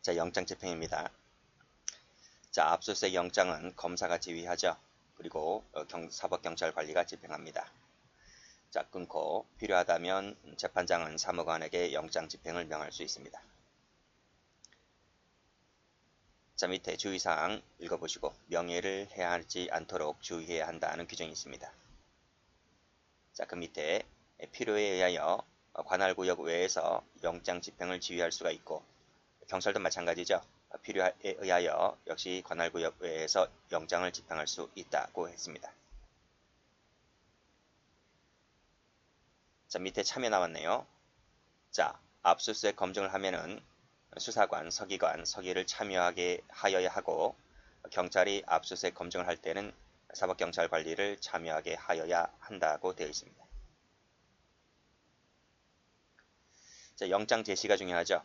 자, 영장 집행입니다. 자, 압수수색 영장은 검사가 지휘하죠. 그리고 사법경찰관리가 집행합니다. 자, 끊고 필요하다면 재판장은 사무관에게 영장 집행을 명할 수 있습니다. 자, 밑에 주의사항 읽어보시고 명예를 해하지 않도록 주의해야 한다는 규정이 있습니다. 자, 그 밑에 필요에 의하여 관할구역 외에서 영장 집행을 지휘할 수가 있고 경찰도 마찬가지죠. 필요에 의하여 역시 관할구역 외에서 영장을 집행할 수 있다고 했습니다. 자, 밑에 참여 나왔네요. 자, 압수수색 검증을 하면은 수사관, 서기관, 서기를 참여하게 하여야 하고 경찰이 압수수색 검증을 할 때는 사법경찰관리를 참여하게 하여야 한다고 되어 있습니다. 자, 영장 제시가 중요하죠.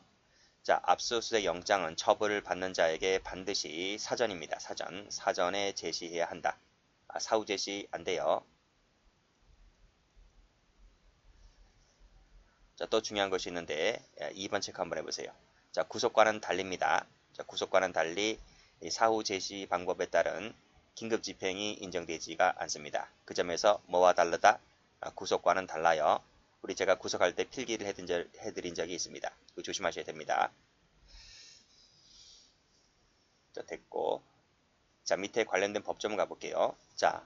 자, 압수수색 영장은 처벌을 받는 자에게 반드시 사전입니다. 사전에 제시해야 한다. 사후 제시 안 돼요. 자, 또 중요한 것이 있는데 2번 체크 한번 해보세요. 자, 구속과는 달립니다. 자, 구속과는 달리 사후 제시 방법에 따른 긴급 집행이 인정되지가 않습니다. 그 점에서 뭐와 다르다? 구속과는 달라요. 우리 제가 구속할 때 필기를 해드린 적이 있습니다. 이거 조심하셔야 됩니다. 자, 됐고. 자, 밑에 관련된 법조문 가볼게요. 자,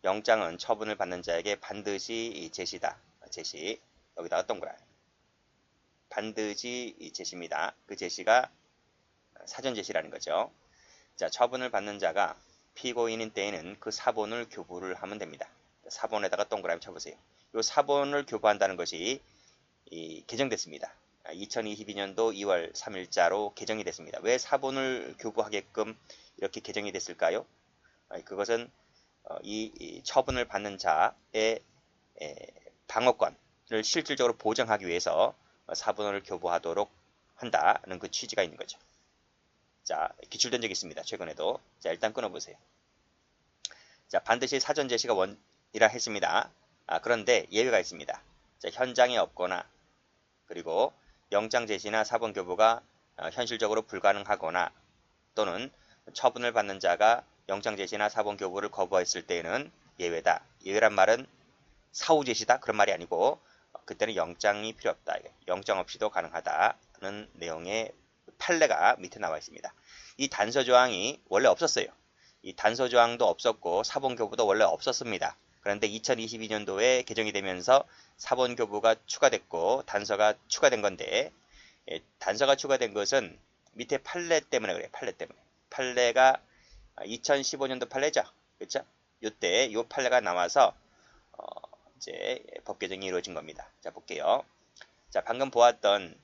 영장은 처분을 받는 자에게 반드시 제시다. 제시. 여기다가 동그라미. 반드시 제시입니다. 그 제시가 사전 제시라는 거죠. 자, 처분을 받는 자가 피고인인 때에는 그 사본을 교부를 하면 됩니다. 사본에다가 동그라미 쳐보세요. 이 사본을 교부한다는 것이 개정됐습니다. 2022년도 2월 3일자로 개정이 됐습니다. 왜 사본을 교부하게끔 이렇게 개정이 됐을까요? 그것은 이 처분을 받는 자의 방어권을 실질적으로 보장하기 위해서 사본을 교부하도록 한다는 그 취지가 있는 거죠. 자, 기출된 적이 있습니다. 최근에도. 자, 일단 끊어보세요. 자, 반드시 사전 제시가 원이라 했습니다. 그런데 예외가 있습니다. 자, 현장에 없거나 그리고 영장 제시나 사본 교부가 현실적으로 불가능하거나 또는 처분을 받는 자가 영장 제시나 사본 교부를 거부했을 때에는 예외다. 예외란 말은 사후 제시다 그런 말이 아니고 그때는 영장이 필요 없다. 영장 없이도 가능하다는 내용의 판례가 밑에 나와 있습니다. 이 단서조항이 원래 없었어요. 이 단서조항도 없었고 사본교부도 원래 없었습니다. 그런데 2022년도에 개정이 되면서 사본교부가 추가됐고 단서가 추가된 건데 단서가 추가된 것은 밑에 판례 때문에 그래요. 판례 때문에. 판례가 2015년도 판례죠. 그렇죠? 이때 이 판례가 나와서 이제 법 개정이 이루어진 겁니다. 자, 볼게요. 자, 방금 보았던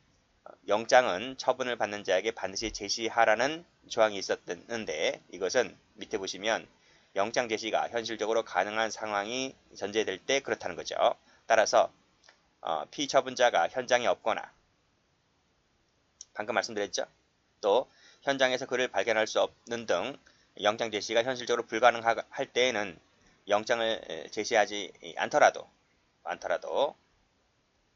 영장은 처분을 받는 자에게 반드시 제시하라는 조항이 있었는데 이것은 밑에 보시면 영장 제시가 현실적으로 가능한 상황이 전제될 때 그렇다는 거죠. 따라서 피처분자가 현장에 없거나 방금 말씀드렸죠. 또 현장에서 그를 발견할 수 없는 등 영장 제시가 현실적으로 불가능할 때에는 영장을 제시하지 않더라도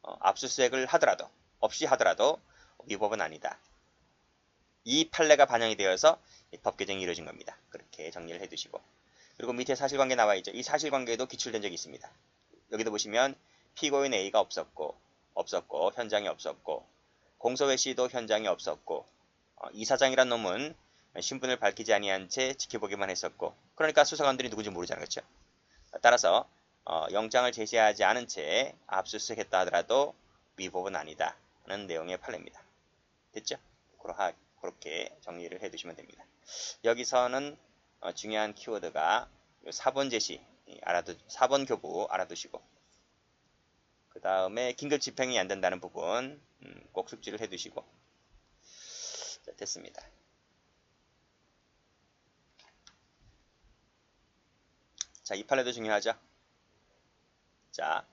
압수수색을 하더라도 없이 하더라도 위법은 아니다. 이 판례가 반영이 되어서 법 개정이 이루어진 겁니다. 그렇게 정리를 해두시고 그리고 밑에 사실관계 나와 있죠. 이 사실관계도 기출된 적이 있습니다. 여기도 보시면 피고인 A가 없었고 현장에 없었고 공소회 C도 현장에 없었고 이사장이란 놈은 신분을 밝히지 아니한 채 지켜보기만 했었고 그러니까 수사관들이 누군지 모르잖아요. 그렇죠? 따라서 영장을 제시하지 않은 채 압수수색했다 하더라도 위법은 아니다 하는 내용의 판례입니다. 됐죠? 그렇게 정리를 해두시면 됩니다. 여기서는 중요한 키워드가 사본 제시, 사본 교부 알아두시고 그 다음에 긴급 집행이 안 된다는 부분 꼭 숙지를 해두시고 자, 됐습니다. 자, 이 판례도 중요하죠. 자,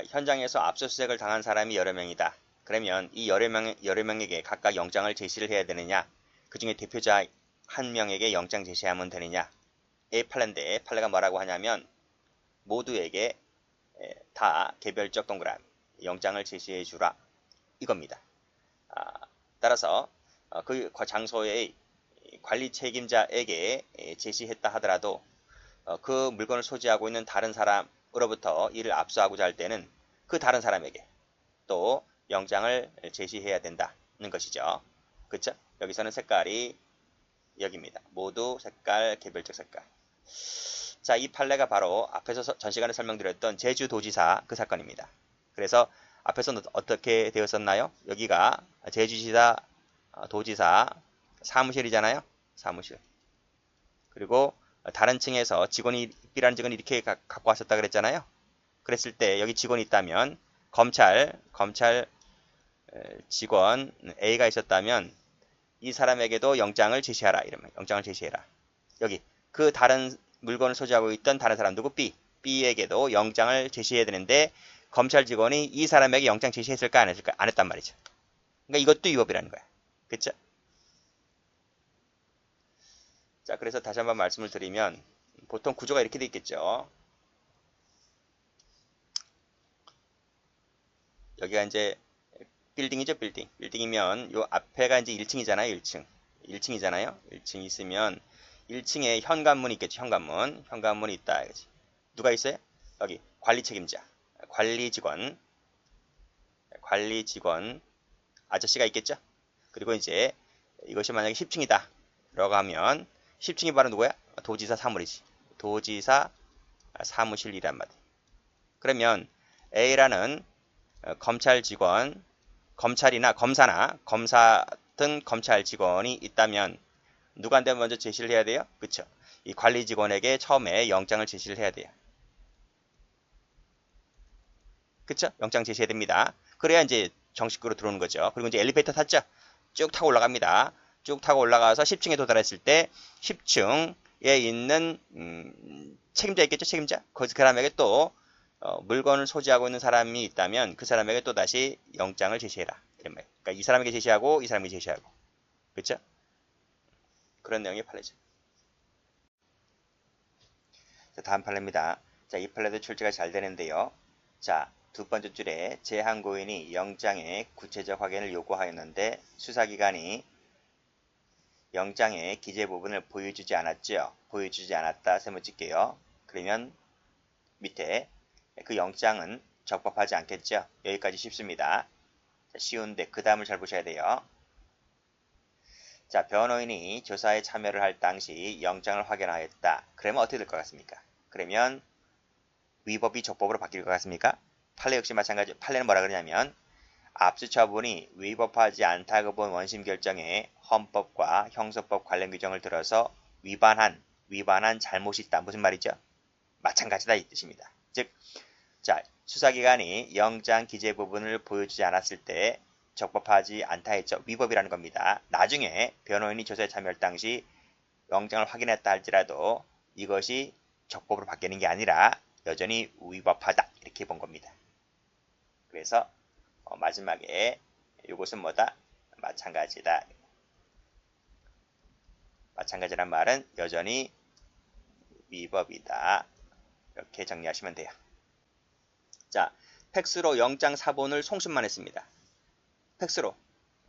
현장에서 압수수색을 당한 사람이 여러 명이다. 그러면 이 여러 명에게 각각 영장을 제시를 해야 되느냐? 그 중에 대표자 한 명에게 영장 제시하면 되느냐? 이 판례인데 판례가 뭐라고 하냐면 모두에게 다 개별적 동그라미 영장을 제시해 주라 이겁니다. 따라서 그 장소의 관리 책임자에게 제시했다 하더라도 그 물건을 소지하고 있는 다른 사람으로부터 이를 압수하고자 할 때는 그 다른 사람에게 또 영장을 제시해야 된다는 것이죠. 그쵸? 여기서는 색깔이 여기입니다. 모두 색깔, 개별적 색깔. 자, 이 판례가 바로 앞에서 전 시간에 설명드렸던 제주도지사 그 사건입니다. 그래서 앞에서는 어떻게 되었었나요? 여기가 제주지사, 도지사 사무실이잖아요. 사무실. 그리고 다른 층에서 직원이, B라는 직원이 이렇게 갖고 왔었다 그랬잖아요. 그랬을 때 여기 직원이 있다면 검찰 직원 A가 있었다면 이 사람에게도 영장을 제시하라. 이러면 영장을 제시해라. 여기 그 다른 물건을 소지하고 있던 다른 사람 누구 B에게도 영장을 제시해야 되는데 검찰 직원이 이 사람에게 영장 제시했을까 안 했을까? 안 했단 말이죠. 그러니까 이것도 위법이라는 거야. 그쵸? 자, 그래서 다시 한번 말씀을 드리면 보통 구조가 이렇게 돼 있겠죠. 여기가 이제 빌딩이죠, 빌딩. 빌딩이면 요 앞에가 이제 1층이잖아요, 1층. 1층이잖아요. 1층 있으면 1층에 현관문이 있겠죠, 현관문. 현관문이 있다. 이거지. 누가 있어요? 여기 관리 책임자, 관리 직원 아저씨가 있겠죠? 그리고 이제 이것이 만약에 10층이다. 라고 하면 10층이 바로 누구야? 도지사 사무실이지. 도지사 사무실이란 말이야. 그러면 A라는 검찰 직원, 검찰이나 검사 등 검찰 직원이 있다면 누구한테 먼저 제시를 해야 돼요? 그쵸? 이 관리 직원에게 처음에 영장을 제시를 해야 돼요. 그쵸? 영장 제시해야 됩니다. 그래야 이제 정식으로 들어오는 거죠. 그리고 이제 엘리베이터 탔죠? 쭉 타고 올라갑니다. 쭉 타고 올라가서 10층에 도달했을 때 10층에 있는 책임자 있겠죠? 책임자? 그 사람에게 또 물건을 소지하고 있는 사람이 있다면 그 사람에게 또 다시 영장을 제시해라. 이런 말. 그러니까 이 사람에게 제시하고 이 사람에게 제시하고. 그렇죠? 그런 내용의 판례죠. 자, 다음 판례입니다. 자, 이 판례도 출제가 잘 되는데요. 자, 두 번째 줄에 제한고인이 영장의 구체적 확인을 요구하였는데 수사기관이 영장의 기재 부분을 보여주지 않았죠. 보여주지 않았다. 세모 칠게요. 그러면 밑에 그 영장은 적법하지 않겠죠. 여기까지 쉽습니다. 자, 쉬운데 그 다음을 잘 보셔야 돼요. 자, 변호인이 조사에 참여를 할 당시 영장을 확인하였다. 그러면 어떻게 될 것 같습니까? 그러면 위법이 적법으로 바뀔 것 같습니까? 판례 역시 마찬가지. 판례는 뭐라 그러냐면 압수처분이 위법하지 않다고 본 원심 결정에 헌법과 형사법 관련 규정을 들어서 위반한 잘못이 있다. 무슨 말이죠? 마찬가지다 이 뜻입니다. 즉, 자, 수사기관이 영장 기재 부분을 보여주지 않았을 때 적법하지 않다 했죠. 위법이라는 겁니다. 나중에 변호인이 조사에 참여할 당시 영장을 확인했다 할지라도 이것이 적법으로 바뀌는 게 아니라 여전히 위법하다 이렇게 본 겁니다. 그래서 마지막에 이것은 뭐다? 마찬가지다. 마찬가지란 말은 여전히 위법이다. 이렇게 정리하시면 돼요. 자, 팩스로 영장 사본을 송신만 했습니다. 팩스로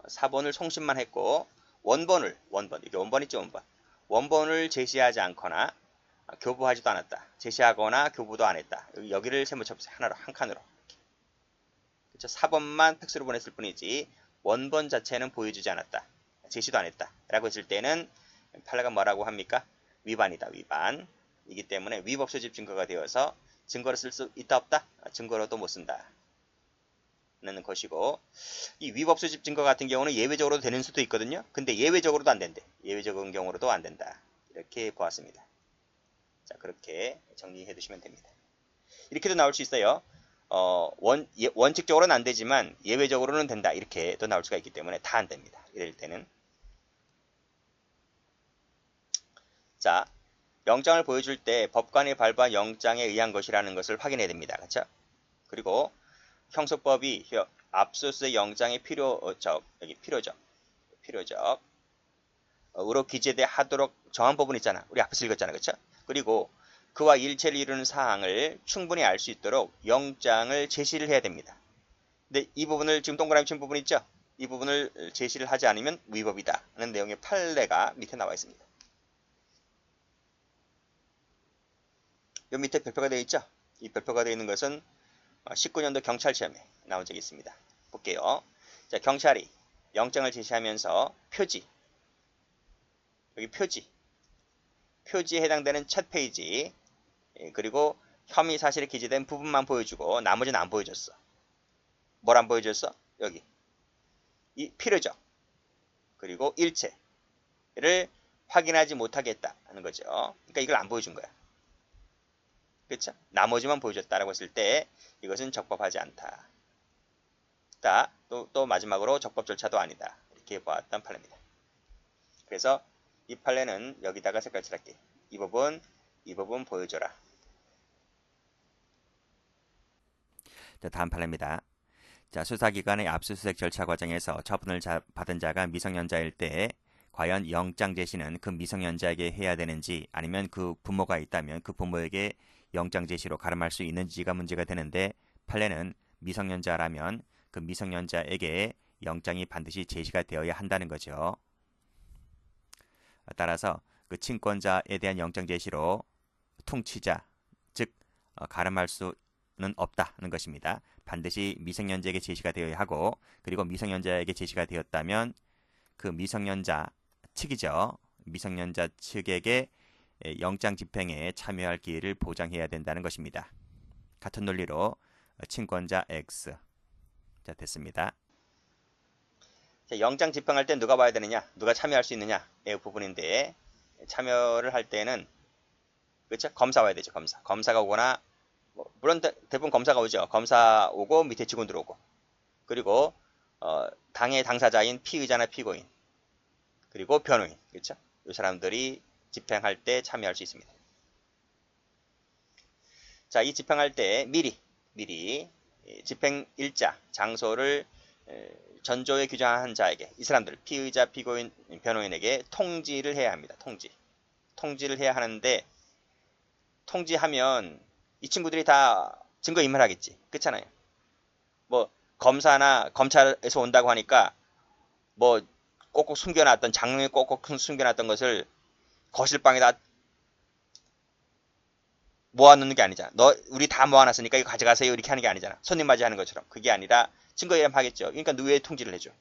사본을 송신만 했고 원본 이게 원본 있죠, 원본. 원본을 제시하지 않거나 교부하지도 않았다. 제시하거나 교부도 안 했다. 여기를 세모 쳐보세요. 하나로 한 칸으로. 그렇죠? 사본만 팩스로 보냈을 뿐이지 원본 자체는 보여주지 않았다. 제시도 안 했다. 라고 했을 때는 판례가 뭐라고 합니까? 위반이다. 위반. 이기 때문에 위법 소집 증거가 되어서 증거로 쓸 수 있다 없다? 증거로도 못 쓴다. 는 것이고 이 위법 소집 증거 같은 경우는 예외적으로도 되는 수도 있거든요. 근데 예외적으로도 안 된대. 예외적인 경우로도 안 된다. 이렇게 보았습니다. 자, 그렇게 정리해 두시면 됩니다. 이렇게도 나올 수 있어요. 원칙적으로는 안 되지만 예외적으로는 된다. 이렇게도 나올 수가 있기 때문에 다 안 됩니다. 이럴 때는. 자, 영장을 보여줄 때 법관이 발부한 영장에 의한 것이라는 것을 확인해야 됩니다. 그렇죠? 그리고 형소법이 압수수색 영장의 여기 필요적 으로 기재돼 하도록 정한 부분 있잖아. 우리 앞에서 읽었잖아. 그렇죠? 그리고 그와 일체를 이루는 사항을 충분히 알 수 있도록 영장을 제시를 해야 됩니다. 근데 이 부분을 지금 동그라미 친 부분 있죠? 이 부분을 제시를 하지 않으면 위법이다 하는 내용의 판례가 밑에 나와 있습니다. 요 밑에 별표가 되어 있죠? 이 별표가 되어 있는 것은 19년도 경찰 시험에 나온 적이 있습니다. 볼게요. 자, 경찰이 영장을 제시하면서 표지, 여기 표지에 해당되는 첫 페이지, 그리고 혐의 사실에 기재된 부분만 보여주고 나머지는 안 보여줬어. 뭘 안 보여줬어? 여기 이 필요적 그리고 일체를 확인하지 못하겠다 하는 거죠. 그러니까 이걸 안 보여준 거야. 그렇죠? 나머지만 보여줬다라고 했을 때 이것은 적법하지 않다. 또 마지막으로 적법 절차도 아니다. 이렇게 보았던 판례입니다. 그래서 이 판례는 여기다가 색깔 칠할게. 이 부분 보여줘라. 자, 다음 판례입니다. 자, 수사기관의 압수수색 절차 과정에서 처분을 받은 자가 미성년자일 때 과연 영장 제시는 그 미성년자에게 해야 되는지 아니면 그 부모가 있다면 그 부모에게 영장 제시로 가름할 수 있는지가 문제가 되는데, 판례는 미성년자라면 그 미성년자에게 영장이 반드시 제시가 되어야 한다는 거죠. 따라서 그 친권자에 대한 영장 제시로 통치자, 즉 가름할 수는 없다는 것입니다. 반드시 미성년자에게 제시가 되어야 하고, 그리고 미성년자에게 제시가 되었다면 그 미성년자 측이죠. 미성년자 측에게 영장 집행에 참여할 기회를 보장해야 된다는 것입니다. 같은 논리로 친권자 X. 자, 됐습니다. 자, 영장 집행할 때 누가 봐야 되느냐, 누가 참여할 수 있느냐의 부분인데, 참여를 할 때는 그렇죠? 검사 와야 되죠. 검사가 오거나, 물론 대부분 검사가 오죠. 검사 오고 밑에 직원 들어오고, 그리고 당의 당사자인 피의자나 피고인, 그리고 변호인, 그렇죠? 이 사람들이 집행할 때 참여할 수 있습니다. 자, 이 집행할 때 미리 집행 일자, 장소를 전조에 규정한 자에게, 이 사람들 피의자, 피고인, 변호인에게 통지를 해야 합니다. 통지를 해야 하는데, 통지하면 이 친구들이 다 증거인멸하겠지. 그렇잖아요. 뭐 검사나 검찰에서 온다고 하니까 뭐 꼭꼭 숨겨놨던, 장롱에 꼭꼭 숨겨놨던 것을 거실방에다 모아놓는 게 아니잖아. 우리 다 모아놨으니까 이거 가져가세요 이렇게 하는 게 아니잖아. 손님 맞이하는 것처럼. 그게 아니라 증거인멸하겠죠. 그러니까 누에 통지를 해줘.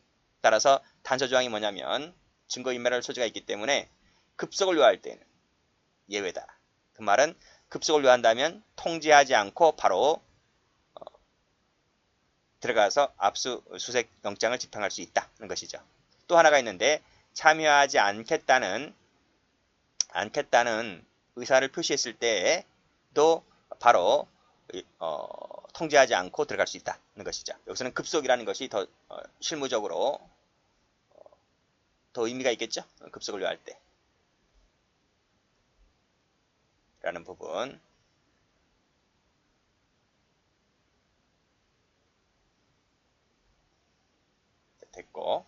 따라서 단서조항이 뭐냐면 증거인멸할 소지가 있기 때문에 급속을 요할 때는 예외다. 그 말은 급속을 요한다면 통지하지 않고 바로 들어가서 압수수색 영장을 집행할 수 있다는 것이죠. 또 하나가 있는데, 참여하지 않겠다는 의사를 표시했을 때도 바로 통지하지 않고 들어갈 수 있다는 것이죠. 여기서는 급속이라는 것이 더 실무적으로 더 의미가 있겠죠. 급속을 요할 때 라는 부분. 됐고,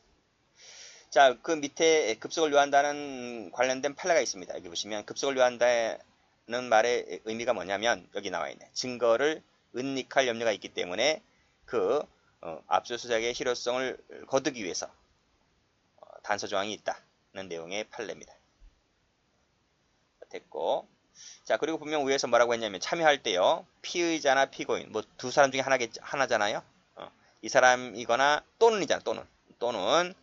자, 그 밑에 급속을 요한다는 관련된 판례가 있습니다. 여기 보시면 급속을 요한다는 말의 의미가 뭐냐면, 여기 나와 있네. 증거를 은닉할 염려가 있기 때문에 그 압수수색의 실효성을 거두기 위해서 단서 조항이 있다는 내용의 판례입니다. 됐고, 자, 그리고 분명 위에서 뭐라고 했냐면, 참여할 때요, 피의자나 피고인, 뭐 두 사람 중에 하나잖아요. 이 사람이거나 또는이잖아. 또는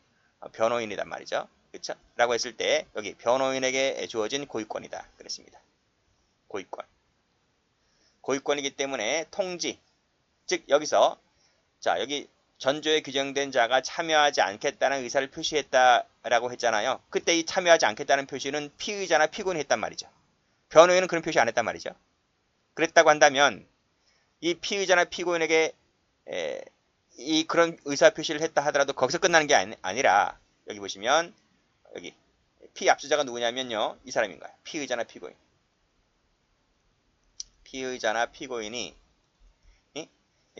변호인이란 말이죠. 그렇죠? 라고 했을 때 여기 변호인에게 주어진 고유권이다 그랬습니다. 고유권이기 때문에 통지, 즉 여기서, 자, 여기 전조에 규정된 자가 참여하지 않겠다는 의사를 표시했다라고 했잖아요. 그때 이 참여하지 않겠다는 표시는 피의자나 피고인이 했단 말이죠. 변호인은 그런 표시 안 했단 말이죠. 그랬다고 한다면 이 피의자나 피고인에게 그런 의사 표시를 했다 하더라도 거기서 끝나는 게 아니라, 여기 보시면 여기 피압수자가 누구냐면요, 이 사람인 거예요. 피의자나 피고인이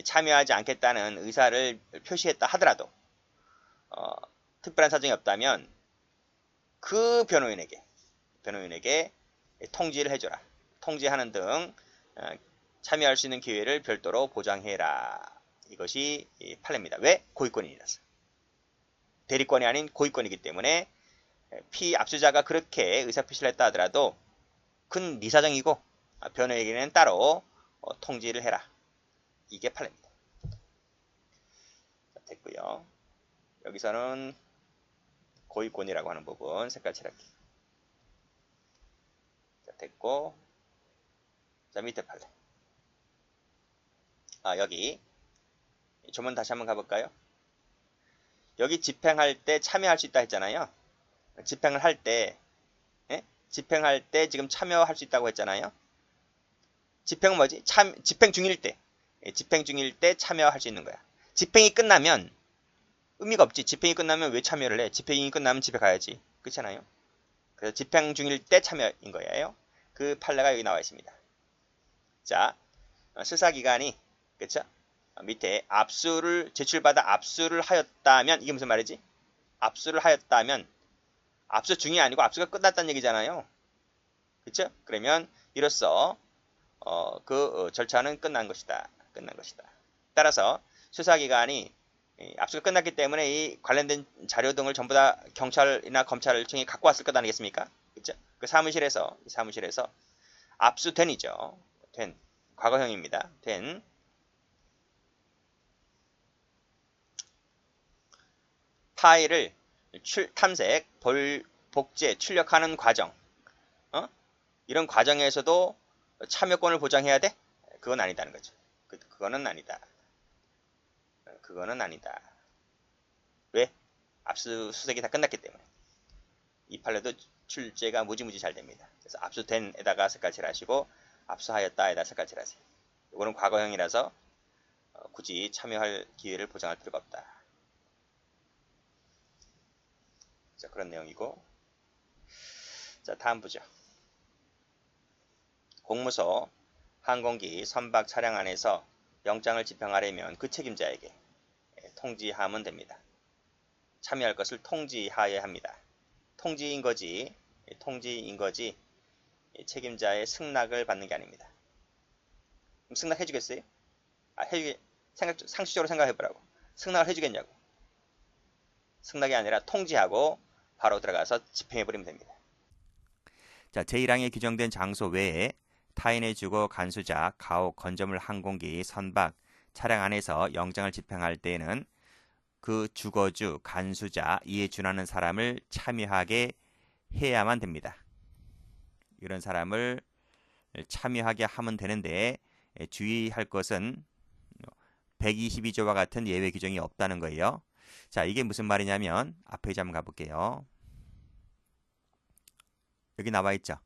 참여하지 않겠다는 의사를 표시했다 하더라도 특별한 사정이 없다면 그 변호인에게 통지를 해줘라. 통지하는 등 참여할 수 있는 기회를 별도로 보장해라. 이것이 판례입니다. 왜? 고유권인이라서. 대리권이 아닌 고의권이기 때문에 피압수자가 그렇게 의사표시를 했다 하더라도 그건 네 사정이고 변호인에게는 따로 통지를 해라. 이게 판례입니다. 됐고요. 여기서는 고의권이라고 하는 부분 색깔 칠하기. 자, 됐고, 자 밑에 판례. 여기 조문 다시 한번 가볼까요? 여기 집행할 때 참여할 수 있다 했잖아요. 집행을 할 때, 집행할 때 지금 참여할 수 있다고 했잖아요. 집행은 뭐지? 집행 중일 때, 집행 중일 때 참여할 수 있는 거야. 집행이 끝나면 의미가 없지. 집행이 끝나면 왜 참여를 해? 집행이 끝나면 집에 가야지. 그렇잖아요. 그래서 집행 중일 때 참여인 거예요. 그 판례가 여기 나와 있습니다. 자, 수사기관이 그쵸? 밑에 압수를 제출받아 압수를 하였다면 이게 무슨 말이지? 압수를 하였다면 압수 중이 아니고 압수가 끝났다는 얘기잖아요. 그쵸? 그러면 이로써 그 절차는 끝난 것이다. 끝난 것이다. 따라서 수사기관이 압수가 끝났기 때문에 이 관련된 자료 등을 전부 다 경찰이나 검찰청이 갖고 왔을 것 아니겠습니까? 그쵸? 그 사무실에서 압수된이죠. 된 과거형입니다. 된 파일을 탐색, 복제, 출력하는 과정, 이런 과정에서도 참여권을 보장해야 돼? 그건 아니다는 거죠. 그거는 아니다. 그거는 아니다. 왜? 압수수색이 다 끝났기 때문에. 이 판례도 출제가 무지무지 잘 됩니다. 그래서 압수된에다가 색깔칠 하시고 압수하였다에다 색깔칠 하세요. 이거는 과거형이라서 굳이 참여할 기회를 보장할 필요가 없다. 자, 그런 내용이고. 자, 다음 보죠. 공무소, 항공기, 선박 차량 안에서 영장을 집행하려면 그 책임자에게 통지하면 됩니다. 참여할 것을 통지하여야 합니다. 통지인 거지 책임자의 승낙을 받는 게 아닙니다. 그럼 승낙해 주겠어요? 상식적으로 생각해 보라고. 승낙을 해 주겠냐고. 승낙이 아니라 통지하고 바로 들어가서 집행해 버리면 됩니다. 자, 제1항에 규정된 장소 외에 타인의 주거, 간수자, 가옥, 건조물, 항공기, 선박, 차량 안에서 영장을 집행할 때에는 그 주거주, 간수자, 이에 준하는 사람을 참여하게 해야만 됩니다. 이런 사람을 참여하게 하면 되는데 주의할 것은 122조와 같은 예외 규정이 없다는 거예요. 자, 이게 무슨 말이냐면 앞에 한번 가볼게요. 여기 나와 있죠.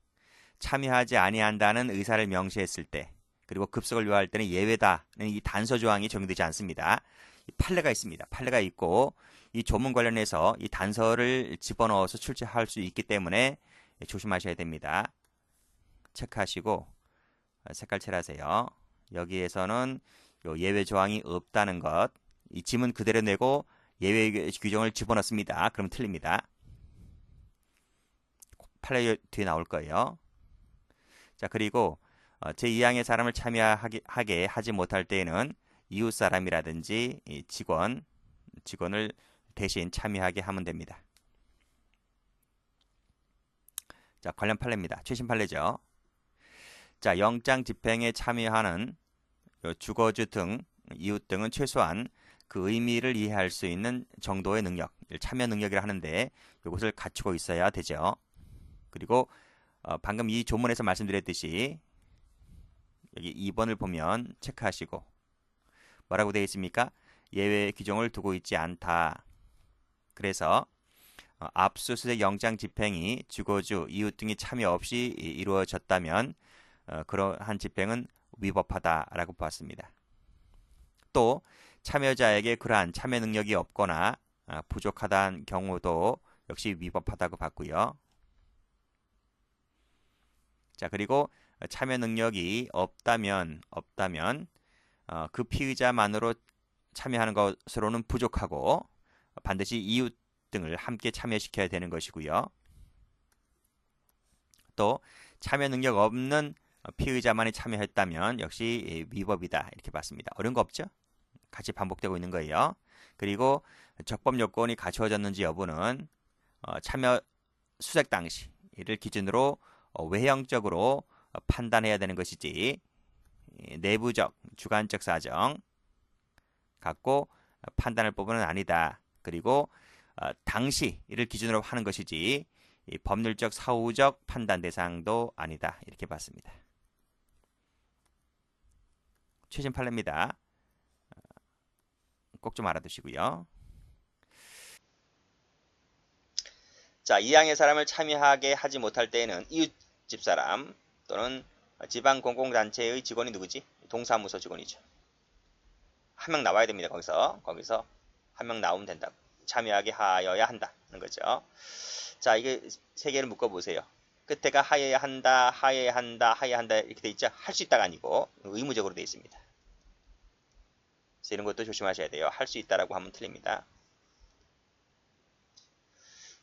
참여하지 아니한다는 의사를 명시했을 때 그리고 급속을 요할 때는 예외다는 이 단서 조항이 적용되지 않습니다. 판례가 있습니다. 판례가 있고 이 조문 관련해서 이 단서를 집어넣어서 출제할 수 있기 때문에 조심하셔야 됩니다. 체크하시고 색깔 칠하세요. 여기에서는 예외 조항이 없다는 것, 이 지문 그대로 내고 예외 규정을 집어넣습니다. 그럼 틀립니다. 판례 뒤에 나올 거예요. 자, 그리고 제2항의 사람을 참여하게 하지 못할 때에는 이웃 사람이라든지 직원을 대신 참여하게 하면 됩니다. 자, 관련 판례입니다. 최신 판례죠. 자, 영장 집행에 참여하는 주거주 등 이웃 등은 최소한 그 의미를 이해할 수 있는 정도의 능력, 참여 능력이라 하는데 이것을 갖추고 있어야 되죠. 그리고 방금 이 조문에서 말씀드렸듯이 여기 2번을 보면 체크하시고 뭐라고 되어 있습니까? 예외 규정을 두고 있지 않다. 그래서 압수수색 영장 집행이 주거주, 이웃 등이 참여 없이 이루어졌다면 그러한 집행은 위법하다라고 보았습니다. 또 참여자에게 그러한 참여 능력이 없거나 부족하다는 경우도 역시 위법하다고 봤고요. 자, 그리고 참여 능력이 없다면 그 피의자만으로 참여하는 것으로는 부족하고 반드시 이웃 등을 함께 참여시켜야 되는 것이고요. 또 참여 능력 없는 피의자만이 참여했다면 역시 위법이다 이렇게 봤습니다. 어려운 거 없죠? 같이 반복되고 있는 거예요. 그리고 적법 요건이 갖추어졌는지 여부는 참여 수색 당시를 기준으로 외형적으로 판단해야 되는 것이지 내부적, 주관적 사정 갖고 판단할 부분은 아니다. 그리고 당시를 기준으로 하는 것이지 법률적, 사후적 판단 대상도 아니다. 이렇게 봤습니다. 최신 판례입니다. 꼭 좀 알아두시고요. 자, 이항의 사람을 참여하게 하지 못할 때에는 이웃 집사람 또는 지방공공단체의 직원이 누구지? 동사무소 직원이죠. 한 명 나와야 됩니다. 거기서 한 명 나오면 된다고. 참여하게 하여야 한다는 거죠. 자, 이게 세 개를 묶어보세요. 끝에가 하여야 한다, 하여야 한다, 하여야 한다 이렇게 돼 있죠. 할 수 있다가 아니고 의무적으로 돼 있습니다. 그래서 이런 것도 조심하셔야 돼요. 할 수 있다라고 하면 틀립니다.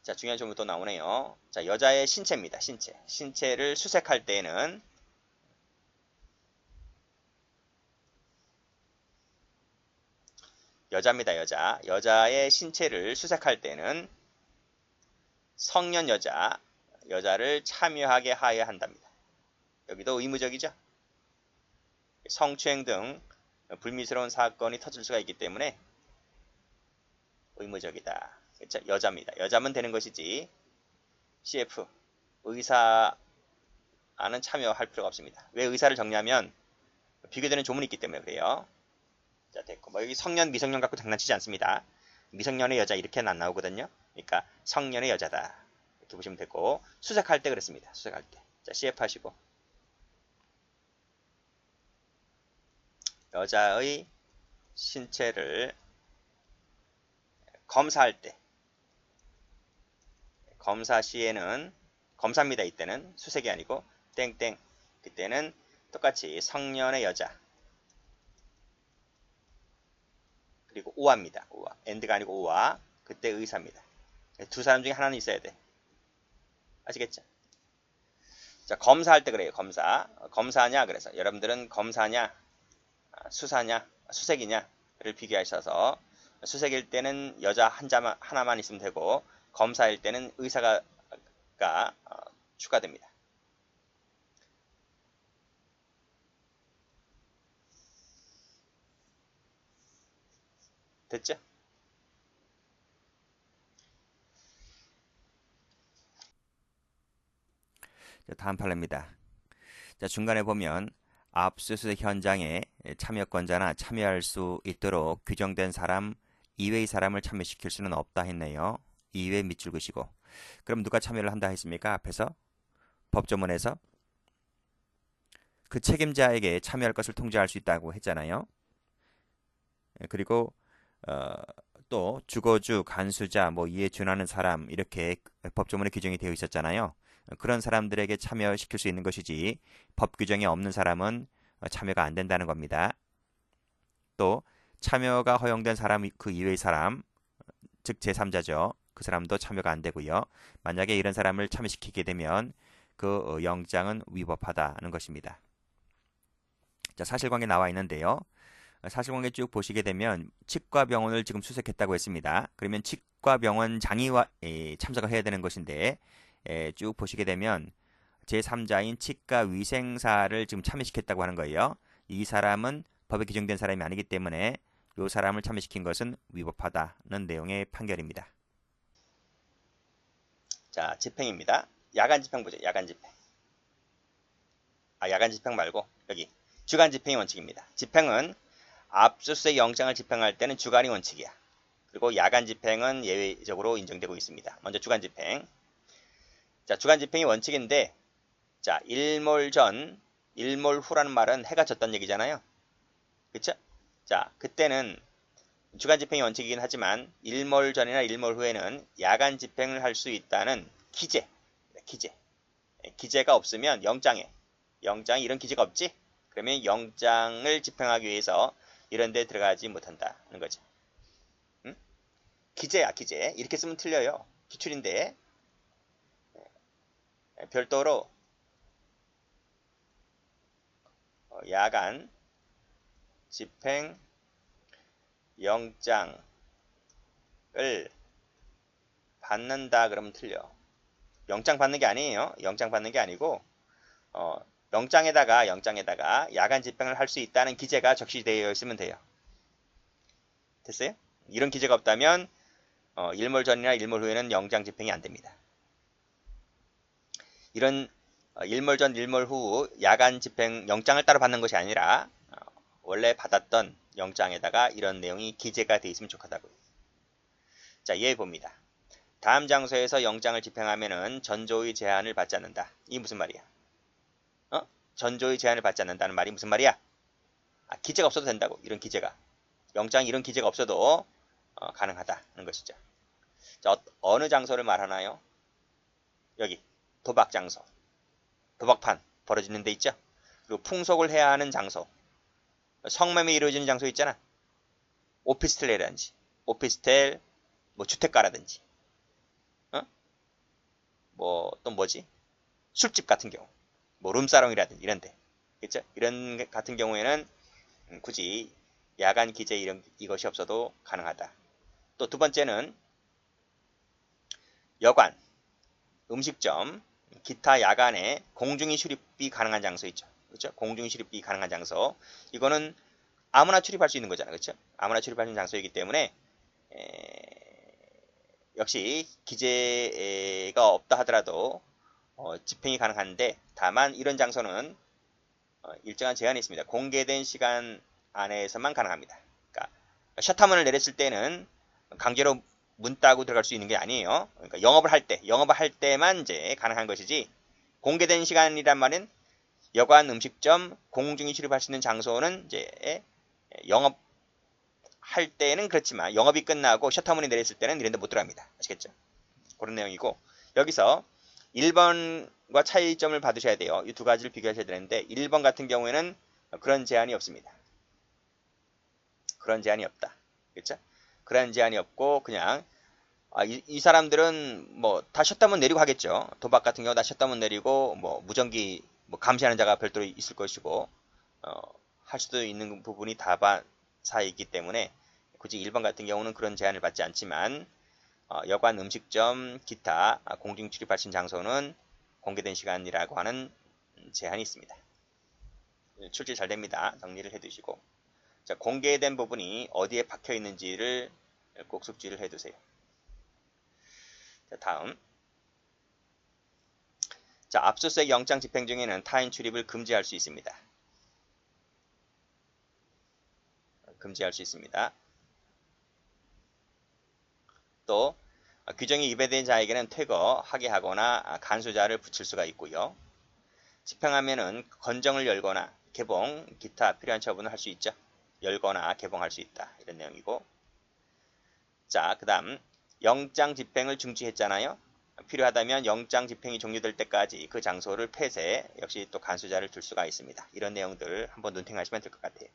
자, 중요한 점이 또 나오네요. 자, 여자의 신체입니다. 신체를 수색할 때에는 여자입니다. 여자의 신체를 수색할 때는 성년 여자를 참여하게 하여야 한답니다. 여기도 의무적이죠. 성추행 등 불미스러운 사건이 터질 수가 있기 때문에 의무적이다. 그렇죠? 여자입니다. 여자면 되는 것이지 CF 의사는 참여할 필요가 없습니다. 왜 의사를 정리하면 비교되는 조문이 있기 때문에 그래요. 자, 됐고 뭐 여기 성년, 미성년 갖고 장난치지 않습니다. 미성년의 여자 이렇게는 안 나오거든요. 그러니까 성년의 여자다 이렇게 보시면 되고 수색할 때 그랬습니다. 수색할 때. 자, CF 하시고 여자의 신체를 검사할 때 검사 시에는 검사입니다. 이때는 수색이 아니고 땡땡 그때는 똑같이 성년의 여자 그리고 오화입니다. 오화 엔드가 아니고 오화 그때 의사입니다. 두 사람 중에 하나는 있어야 돼. 아시겠죠? 자, 검사할 때 그래요. 검사냐 그래서 여러분들은 검사냐 수사냐 수색이냐를 비교하셔서 수색일 때는 여자 하나만 있으면 되고 검사일 때는 의사가 추가됩니다. 됐죠? 자, 다음 판례입니다. 자, 중간에 보면 압수수색 현장에 참여권자나 참여할 수 있도록 규정된 사람 이외의 사람을 참여시킬 수는 없다 했네요. 이외 밑줄 그시고 그럼 누가 참여를 한다 했습니까? 앞에서 법조문에서 그 책임자에게 참여할 것을 통지할 수 있다고 했잖아요. 그리고 또 주거주, 간수자, 뭐 이에 준하는 사람 이렇게 법조문에 규정이 되어 있었잖아요. 그런 사람들에게 참여시킬 수 있는 것이지 법 규정이 없는 사람은 참여가 안 된다는 겁니다. 또 참여가 허용된 사람 그 이외의 사람 즉 제3자죠. 그 사람도 참여가 안 되고요. 만약에 이런 사람을 참여시키게 되면 그 영장은 위법하다는 것입니다. 자, 사실관계 나와 있는데요. 사실관계 쭉 보시게 되면 치과병원을 지금 수색했다고 했습니다. 그러면 치과병원장이 참석을 해야 되는 것인데 쭉 보시게 되면 제3자인 치과위생사를 지금 참여시켰다고 하는 거예요. 이 사람은 법에 규정된 사람이 아니기 때문에 이 사람을 참여시킨 것은 위법하다는 내용의 판결입니다. 자, 집행입니다. 야간 집행 보죠. 야간 집행. 야간 집행 말고 여기 주간 집행이 원칙입니다. 집행은 압수수색 영장을 집행할 때는 주간이 원칙이야. 그리고 야간 집행은 예외적으로 인정되고 있습니다. 먼저 주간 집행. 자, 주간 집행이 원칙인데 자, 일몰 전, 일몰 후라는 말은 해가 졌다는 얘기잖아요. 그쵸? 자, 그때는 주간 집행이 원칙이긴 하지만 일몰 전이나 일몰 후에는 야간 집행을 할 수 있다는 기재가 없으면 영장에 이런 기재가 없지? 그러면 영장을 집행하기 위해서 이런 데 들어가지 못한다는 거죠. 응? 기재. 이렇게 쓰면 틀려요. 기출인데 별도로 야간 집행 영장 받는다 그러면 틀려. 영장 받는 게 아니에요. 영장 받는 게 아니고 영장에다가 야간 집행을 할 수 있다는 기재가 적시되어 있으면 돼요. 됐어요? 이런 기재가 없다면 일몰 전이나 일몰 후에는 영장 집행이 안 됩니다. 이런 일몰 전, 일몰 후 야간 집행 영장을 따로 받는 것이 아니라 원래 받았던 영장에다가 이런 내용이 기재가 되어 있으면 좋겠다고요. 자, 예에 봅니다. 다음 장소에서 영장을 집행하면은 전조의 제한을 받지 않는다. 이게 무슨 말이야? 전조의 제한을 받지 않는다는 말이 무슨 말이야? 기재가 없어도 된다고. 이런 기재가. 영장 이런 기재가 없어도 가능하다는 것이죠. 자, 어느 장소를 말하나요? 여기 도박 장소. 도박판 벌어지는 데 있죠. 그리고 풍속을 해야 하는 장소. 성매매 이루어지는 장소 있잖아. 오피스텔이라든지 오피스텔 뭐 주택가라든지 뭐 또 뭐지? 술집 같은 경우 뭐 룸사롱이라든지 이런데 그렇죠? 이런 같은 경우에는 굳이 야간 기재 이것이 없어도 가능하다. 또 두 번째는 여관, 음식점, 기타 야간에 공중이 출입이 가능한 장소 있죠. 그렇죠? 공중이 출입이 가능한 장소. 이거는 아무나 출입할 수 있는 거잖아요. 그렇죠? 아무나 출입할 수 있는 장소이기 때문에 역시 기재가 없다 하더라도 집행이 가능한데 다만 이런 장소는 일정한 제한이 있습니다. 공개된 시간 안에서만 가능합니다. 그러니까 셔터문을 내렸을 때는 강제로 문 따고 들어갈 수 있는 게 아니에요. 그러니까 영업을 할 때만 이제 가능한 것이지 공개된 시간이란 말은 여관, 음식점, 공중이 출입할 수 있는 장소는 이제 영업할 때는 그렇지만 영업이 끝나고 셔터문이 내렸을 때는 이런 데 못 들어갑니다. 아시겠죠? 그런 내용이고 여기서 1번과 차이점을 받으셔야 돼요. 이 두 가지를 비교하셔야 되는데 1번 같은 경우에는 그런 제한이 없습니다. 그런 제한이 없다. 그렇죠? 그런 제한이 없고 그냥 이 사람들은 뭐 다 셧다운 내리고 하겠죠. 도박 같은 경우 다 셧다운 내리고 뭐 무전기 뭐 감시하는 자가 별도로 있을 것이고 할 수도 있는 부분이 다반사이기 때문에 굳이 1번 같은 경우는 그런 제한을 받지 않지만 여관, 음식점, 기타 공중 출입할 수 있는 장소는 공개된 시간이라고 하는 제한이 있습니다. 출제 잘 됩니다. 정리를 해두시고 자, 공개된 부분이 어디에 박혀 있는지를 꼭 숙지를 해두세요. 자, 다음 자, 압수수색 영장 집행 중에는 타인 출입을 금지할 수 있습니다. 금지할 수 있습니다. 또 규정이 위배된 자에게는 퇴거, 하게하거나 간수자를 붙일 수가 있고요. 집행하면은 건정을 열거나 개봉, 기타 필요한 처분을 할 수 있죠. 열거나 개봉할 수 있다. 이런 내용이고 자, 그 다음 영장 집행을 중지했잖아요. 필요하다면 영장 집행이 종료될 때까지 그 장소를 폐쇄, 역시 또 간수자를 둘 수가 있습니다. 이런 내용들 한번 눈팅하시면 될 것 같아요.